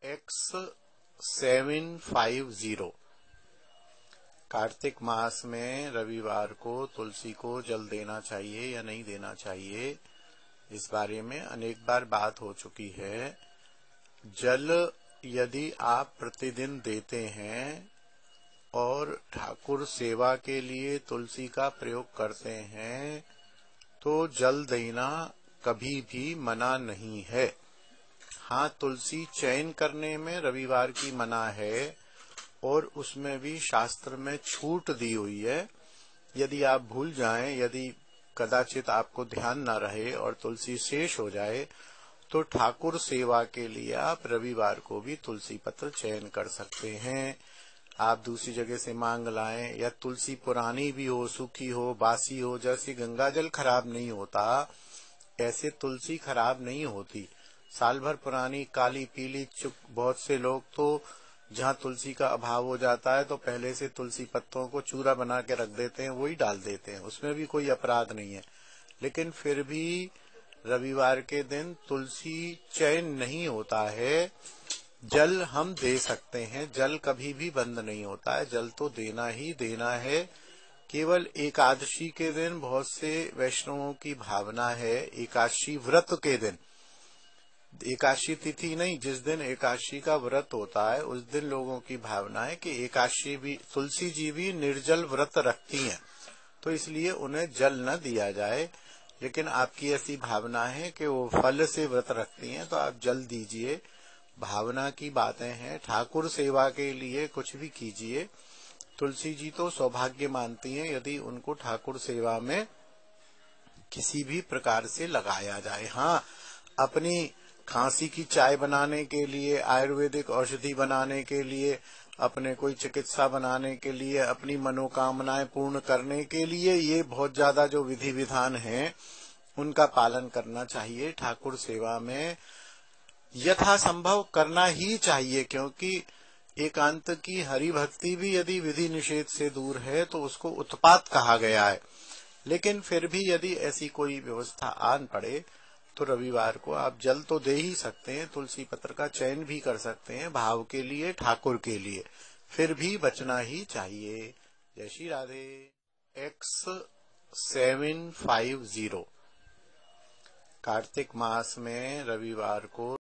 X750। Kartik मास में रविवार को तुलसी को जल देना चाहिए या नहीं देना चाहिए, इस बारे में अनेक बार बात हो चुकी है। जल यदि आप प्रतिदिन देते हैं और ठाकुर सेवा के लिए तुलसी का प्रयोग करते हैं तो जल देना कभी भी मना नहीं है। हाँ, तुलसी चयन करने में रविवार की मना है और उसमें भी शास्त्र में छूट दी हुई है। यदि आप भूल जाएं, यदि कदाचित आपको ध्यान न रहे और तुलसी शेष हो जाए तो ठाकुर सेवा के लिए आप रविवार को भी तुलसी पत्र चयन कर सकते हैं। आप दूसरी जगह से मांग लाएं, या तुलसी पुरानी भी हो, सूखी हो, बासी हो, जैसे गंगा जल खराब नहीं होता ऐसे तुलसी खराब नहीं होती। साल भर पुरानी काली पीली चुक, बहुत से लोग तो जहाँ तुलसी का अभाव हो जाता है तो पहले से तुलसी पत्तों को चूरा बना के रख देते हैं, वही डाल देते हैं, उसमें भी कोई अपराध नहीं है। लेकिन फिर भी रविवार के दिन तुलसी चयन नहीं होता है। जल हम दे सकते हैं, जल कभी भी बंद नहीं होता है, जल तो देना ही देना है। केवल एकादशी के दिन बहुत से वैष्णवों की भावना है, एकादशी व्रत के दिन, एकादशी तिथि नहीं, जिस दिन एकादशी का व्रत होता है उस दिन लोगों की भावना है कि एकादशी भी तुलसी जी भी निर्जल व्रत रखती हैं, तो इसलिए उन्हें जल न दिया जाए। लेकिन आपकी ऐसी भावना है कि वो फल से व्रत रखती हैं तो आप जल दीजिए। भावना की बातें हैं, ठाकुर सेवा के लिए कुछ भी कीजिए। तुलसी जी तो सौभाग्य मानती हैं यदि उनको ठाकुर सेवा में किसी भी प्रकार से लगाया जाए। हाँ, अपनी खांसी की चाय बनाने के लिए, आयुर्वेदिक औषधि बनाने के लिए, अपने कोई चिकित्सा बनाने के लिए, अपनी मनोकामनाएं पूर्ण करने के लिए ये बहुत ज्यादा जो विधि विधान हैं उनका पालन करना चाहिए। ठाकुर सेवा में यथासंभव करना ही चाहिए, क्योंकि एकांत की हरि भक्ति भी यदि विधि निषेध से दूर है तो उसको उत्पात कहा गया है। लेकिन फिर भी यदि ऐसी कोई व्यवस्था आन पड़े तो रविवार को आप जल तो दे ही सकते हैं, तुलसी पत्र का चयन भी कर सकते हैं भाव के लिए, ठाकुर के लिए, फिर भी बचना ही चाहिए। जय श्री राधे। X750। कार्तिक मास में रविवार को